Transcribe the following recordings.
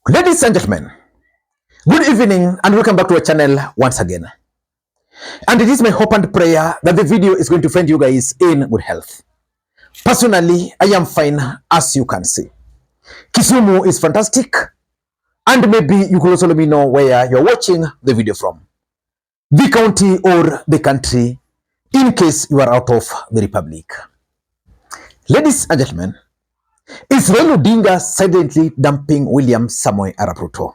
Ladies and gentlemen, good evening and welcome back to our channel once again. And it is my hope and prayer that the video is going to find you guys in good health. Personally, I am fine, as you can see. Kisumu is fantastic, and maybe you could also let me know where you're watching the video from. The county or the country, in case you are out of the republic. Ladies and gentlemen, is Raila Odinga silently dumping William Samoei Arap Ruto?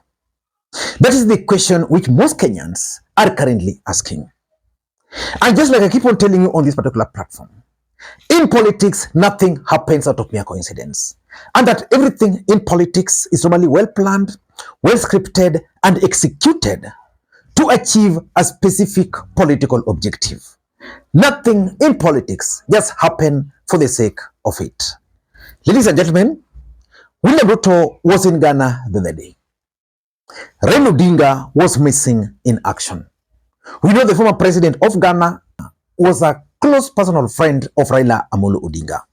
That is the question which most Kenyans are currently asking. And just like I keep on telling you on this particular platform, in politics, nothing happens out of mere coincidence. And that everything in politics is normally well planned, well scripted, and executed to achieve a specific political objective. Nothing in politics just happens for the sake of it. Ladies and gentlemen, William Ruto was in Ghana the other day. Raila Odinga was missing in action. We know the former president of Ghana was a close personal friend of Raila Odinga.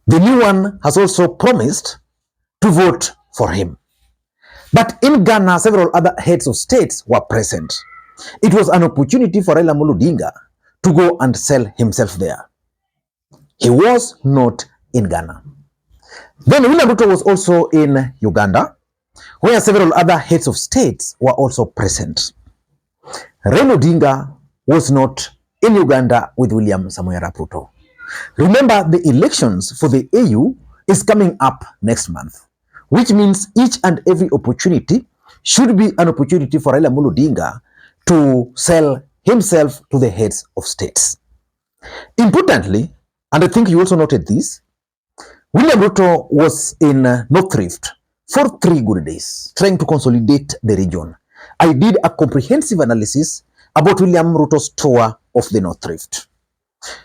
The new one has also promised to vote for him. But in Ghana, several other heads of states were present. It was an opportunity for Raila Odinga to go and sell himself there. He was not in Ghana. Then William Ruto was also in Uganda, where several other heads of states were also present. Raila Odinga was not in Uganda with William Samoei Arap Ruto. Remember, the elections for the AU is coming up next month, which means each and every opportunity should be an opportunity for Raila Odinga to sell himself to the heads of states. Importantly, and I think you also noted this, William Ruto was in North Rift for 3 good days, trying to consolidate the region. I did a comprehensive analysis about William Ruto's tour of the North Rift.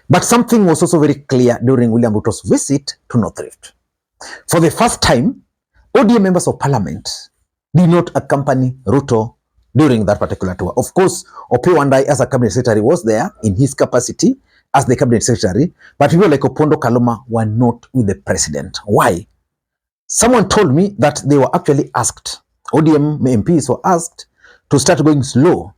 But something was also very clear during William Ruto's visit to North Rift. For the first time, ODM members of parliament did not accompany Ruto during that particular tour. Of course, Opiyo Wandayi as a cabinet secretary was there in his capacity as the cabinet secretary, but people like Opondo Kaluma were not with the president. Why? Someone told me that they were actually asked, ODM MPs were asked to start going slow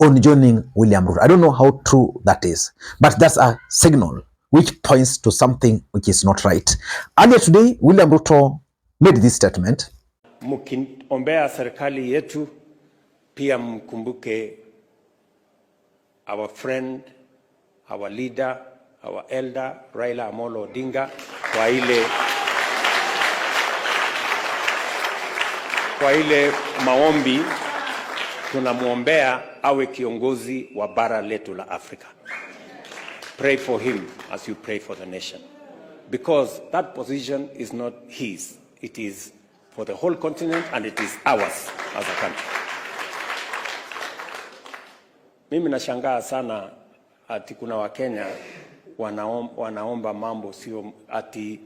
on joining William Ruto. I don't know how true that is, but that's a signal which points to something which is not right. Earlier today, William Ruto made this statement. Mkiombea serikali yetu, pia mkumbuke our friend, our leader, our elder, Raila Odinga, kwa ile maombi tunamuombea awe kiongozi wa bara letu la Afrika. Pray for him as you pray for the nation. Because that position is not his. It is for the whole continent and it is ours as a country. Mimi nashangaa sana ati kuna Wakenya wanaomba mambo sio ati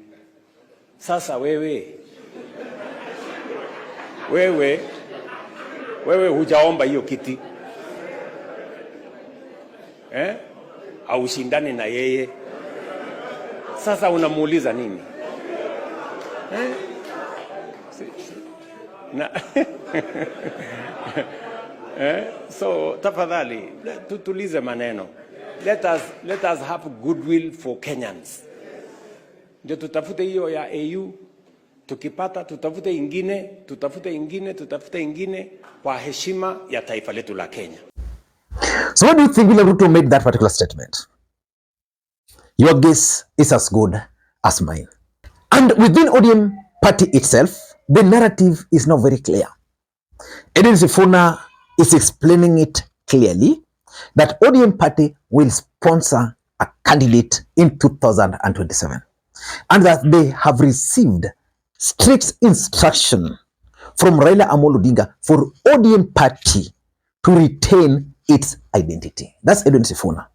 sasa wewe hujaomba hiyo kiti. Au shindani na yeye. Sasa unamuuliza nini? So tafadhali tutulize maneno. Let us have goodwill for Kenyans. Ndio tutafute hiyo ya AU. Tukipata tutafute ingine kwa heshima ya taifa letu la Kenya. So what do you think William Ruto made that particular statement? Your guess is as good as mine. And within ODM Party itself, the narrative is now very clear. Edwin Sifuna is explaining it clearly that ODM Party will sponsor a candidate in 2027 and that they have received strict instruction from Raila Odinga for ODM Party to retain its identity. That's Edwin Sifuna.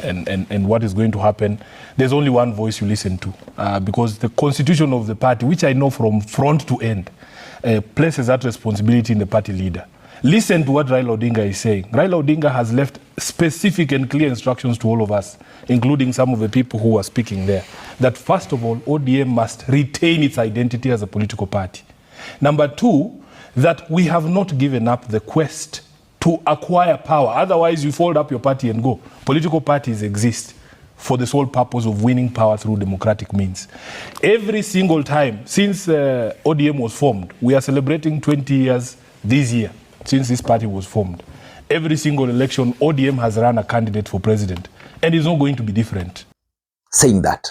And what is going to happen, there's only one voice you listen to because the constitution of the party, which I know from front to end, places that responsibility in the party leader. Listen to what Raila Odinga is saying. Raila Odinga has left specific and clear instructions to all of us, including some of the people who were speaking there, that first of all, ODM must retain its identity as a political party. Number two, that we have not given up the quest to acquire power. Otherwise, you fold up your party and go. Political parties exist for the sole purpose of winning power through democratic means. Every single time since ODM was formed, we are celebrating 20 years this year since this party was formed. Every single election, ODM has run a candidate for president, and it's not going to be different. Saying that.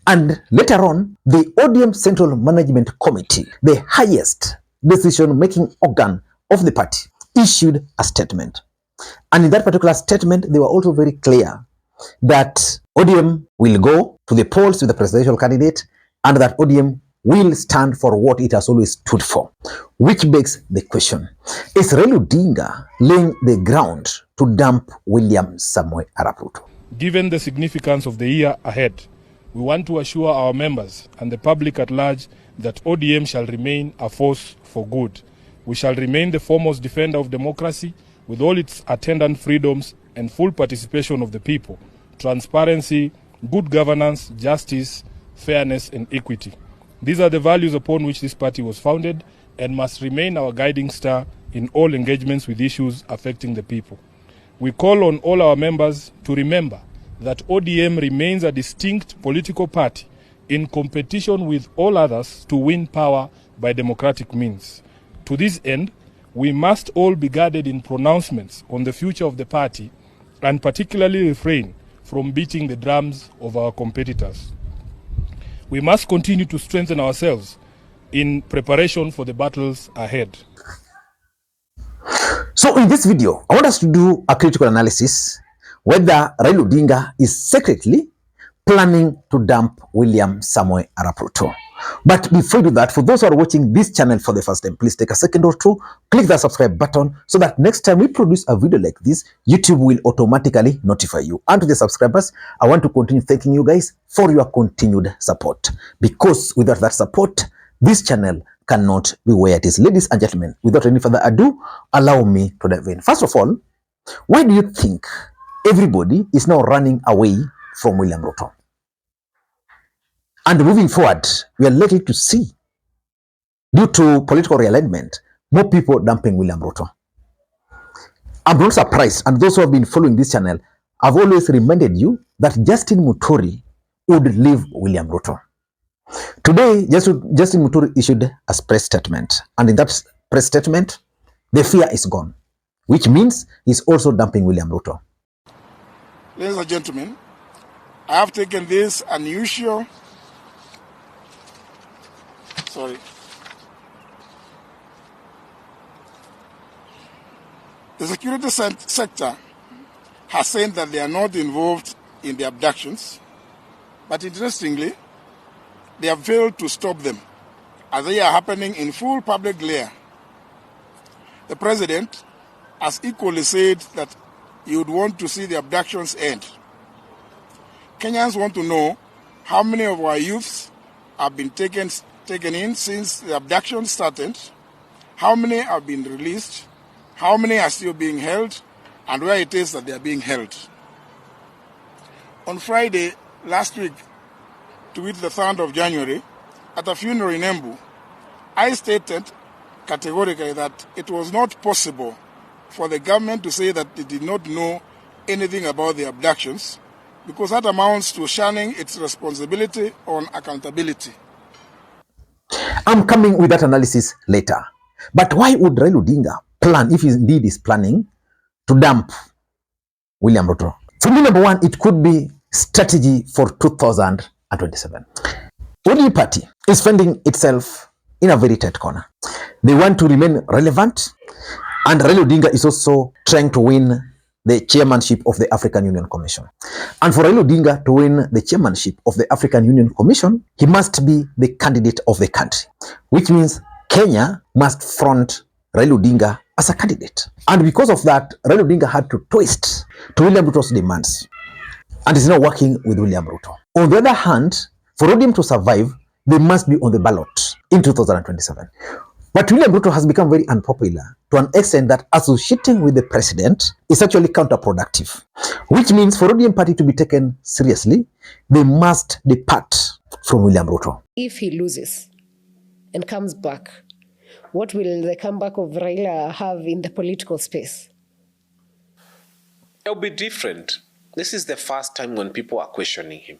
And later on, the ODM Central Management Committee, the highest decision-making organ of the party, issued a statement. And in that particular statement, they were also very clear that ODM will go to the polls with the presidential candidate and that ODM will stand for what it has always stood for. Which begs the question, is Raila Odinga laying the ground to dump William Samoei Arap Ruto? Given the significance of the year ahead, we want to assure our members and the public at large that ODM shall remain a force for good. We shall remain the foremost defender of democracy with all its attendant freedoms and full participation of the people, transparency, good governance, justice, fairness, and equity. These are the values upon which this party was founded and must remain our guiding star in all engagements with issues affecting the people. We call on all our members to remember that ODM remains a distinct political party in competition with all others to win power by democratic means. To this end, we must all be guarded in pronouncements on the future of the party and particularly refrain from beating the drums of our competitors. We must continue to strengthen ourselves in preparation for the battles ahead. So in this video, I want us to do a critical analysis whether Raila Odinga is secretly planning to dump William Samoei Arap Ruto. But before we do that, for those who are watching this channel for the first time, please take a second or two, click the subscribe button so that next time we produce a video like this, YouTube will automatically notify you. And to the subscribers, I want to continue thanking you guys for your continued support. Because without that support, this channel cannot be where it is. Ladies and gentlemen, without any further ado, allow me to dive in. First of all, why do you think everybody is now running away from William Ruto? And moving forward, we are likely to see, due to political realignment, more people dumping William Ruto. I'm not surprised, and those who have been following this channel, I've always reminded you that Justin Muturi would leave William Ruto. Today, Justin Muturi issued a press statement, and in that press statement, the fear is gone, which means he's also dumping William Ruto. Ladies and gentlemen, I have taken this unusual The security sector has said that they are not involved in the abductions, but interestingly, they have failed to stop them as they are happening in full public glare. The president has equally said that he would want to see the abductions end. Kenyans want to know how many of our youths have been taken in since the abduction started, how many have been released, how many are still being held, and where it is that they are being held. On Friday last week, to which the 3rd of January, at a funeral in Embu, I stated categorically that it was not possible for the government to say that they did not know anything about the abductions, because that amounts to shunning its responsibility on accountability. I'm coming with that analysis later. But why would Raila Odinga plan, if he indeed is planning, to dump William Ruto? For me, number one, it could be strategy for 2027. ODM Party is finding itself in a very tight corner. They want to remain relevant, and Raila Odinga is also trying to win the chairmanship of the African Union Commission. And for Raila Odinga to win the chairmanship of the African Union Commission, he must be the candidate of the country, which means Kenya must front Raila Odinga as a candidate. And because of that, Raila Odinga had to twist to William Ruto's demands and is now working with William Ruto. On the other hand, for ODM to survive, they must be on the ballot in 2027. But William Ruto has become very unpopular to an extent that associating with the president is actually counterproductive, which means for ODM Party to be taken seriously, they must depart from William Ruto. If he loses, and comes back, what will the comeback of Raila have in the political space? It'll be different. This is the first time when people are questioning him.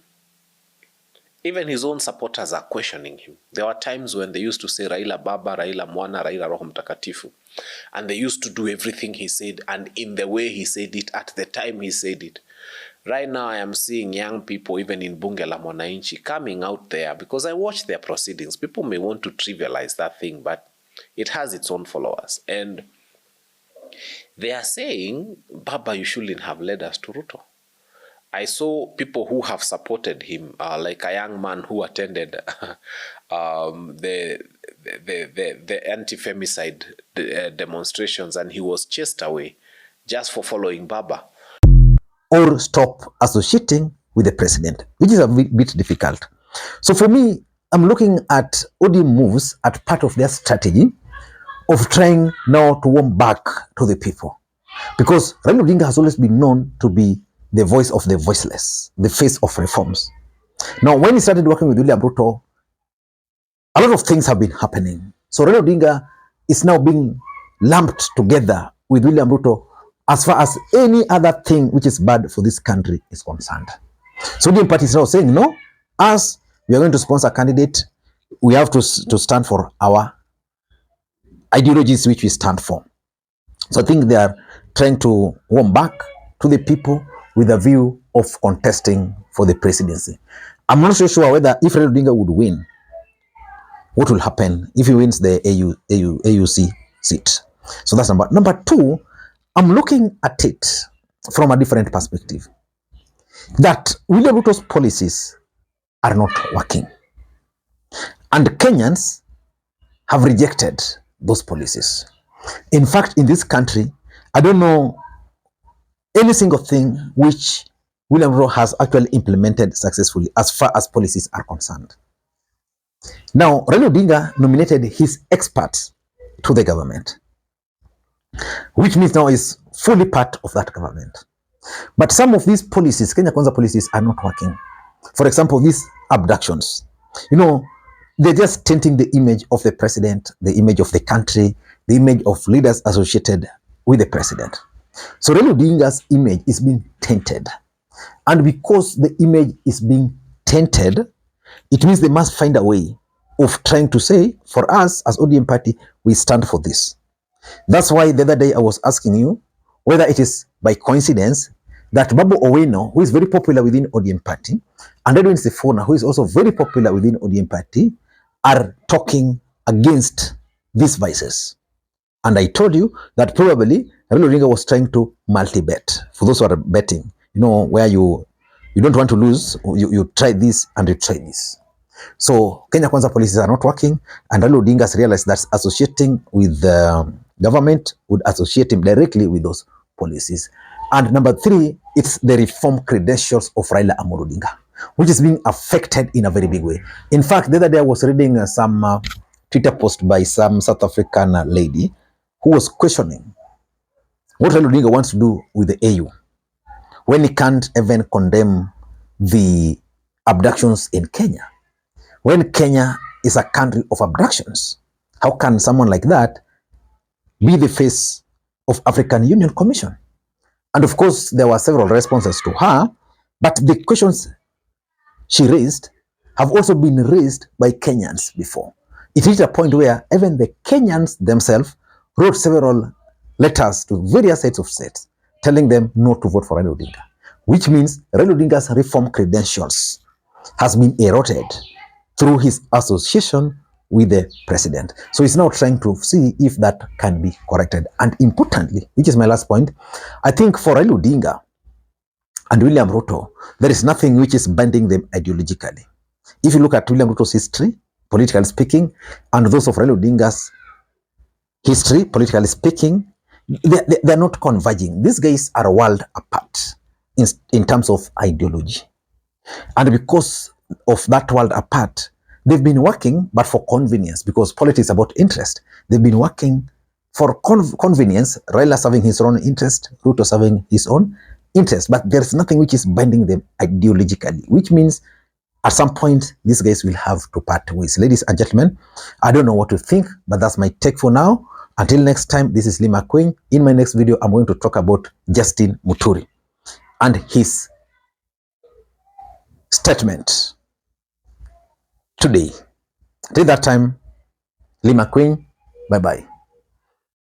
Even his own supporters are questioning him. There were times when they used to say Raila Baba, Raila Mwana, Raila Roho Mtakatifu. And they used to do everything he said and in the way he said it at the time he said it. Right now I am seeing young people even in Bunge la Mwananchi coming out there because I watch their proceedings. People may want to trivialize that thing, but it has its own followers. And they are saying, Baba, you shouldn't have led us to Ruto. I saw people who have supported him, like a young man who attended the anti-femicide demonstrations, and he was chased away just for following Baba. Or stop associating with the president, which is a bit difficult. So for me, I'm looking at ODM moves at part of their strategy of trying now to warm back to the people. Because Raila Odinga has always been known to be the voice of the voiceless, the face of reforms. Now, when he started working with William Ruto, a lot of things have been happening. So Raila Odinga is now being lumped together with William Ruto as far as any other thing which is bad for this country is concerned. So ODM Party is now saying, no, as we are going to sponsor a candidate, we have to stand for our ideologies which we stand for. So I think they are trying to warm back to the people with a view of contesting for the presidency. I'm not so sure whether if Raila Odinga would win, what will happen if he wins the AUC seat. So that's number two. I'm looking at it from a different perspective. That William Ruto's policies are not working. And Kenyans have rejected those policies. In fact, in this country, I don't know any single thing which William Ruto has actually implemented successfully as far as policies are concerned. Now, Raila Odinga nominated his experts to the government, which means now is fully part of that government. But some of these policies, Kenya Kwanza policies, are not working. For example, these abductions, they're just tainting the image of the president, the image of the country, the image of leaders associated with the president. So Raila Odinga's image is being tainted. And because the image is being tainted, it means they must find a way of trying to say, for us as ODM Party, we stand for this. That's why the other day I was asking you whether it is by coincidence that Babu Owino, who is very popular within ODM Party, and Edwin Sifuna, who is also very popular within ODM Party, are talking against these vices. And I told you that probably Raila Odinga was trying to multi-bet. For those who are betting, where you don't want to lose, you try this and you try this. So Kenya Kwanza policies are not working, and Raila Odinga has realized that associating with the government would associate him directly with those policies. And number three, it's the reform credentials of Raila Odinga, which is being affected in a very big way. In fact, the other day I was reading some Twitter post by some South African lady who was questioning what Raila Odinga wants to do with the AU when he can't even condemn the abductions in Kenya. When Kenya is a country of abductions, how can someone like that be the face of African Union Commission? And of course, there were several responses to her, but the questions she raised have also been raised by Kenyans before. It reached a point where even the Kenyans themselves wrote several letters to various heads of states telling them not to vote for Raila Odinga, which means Raila Odinga's reform credentials has been eroded through his association with the president. So he's now trying to see if that can be corrected. And importantly, which is my last point, I think for Raila Odinga and William Ruto, there is nothing which is binding them ideologically. If you look at William Ruto's history, politically speaking, and those of Raila Odinga's history, politically speaking, they're not converging. These guys are a world apart in terms of ideology. And because of that world apart, they've been working, but for convenience, because politics is about interest. They've been working for convenience, Raila serving his own interest, Ruto serving his own interest, but there's nothing which is binding them ideologically, which means At some point, these guys will have to part ways. Ladies and gentlemen, I don't know what to think, but that's my take for now. Until next time, this is Makwiny. In my next video, I'm going to talk about Justin Muturi and his statement today. Till that time, Makwiny, bye-bye.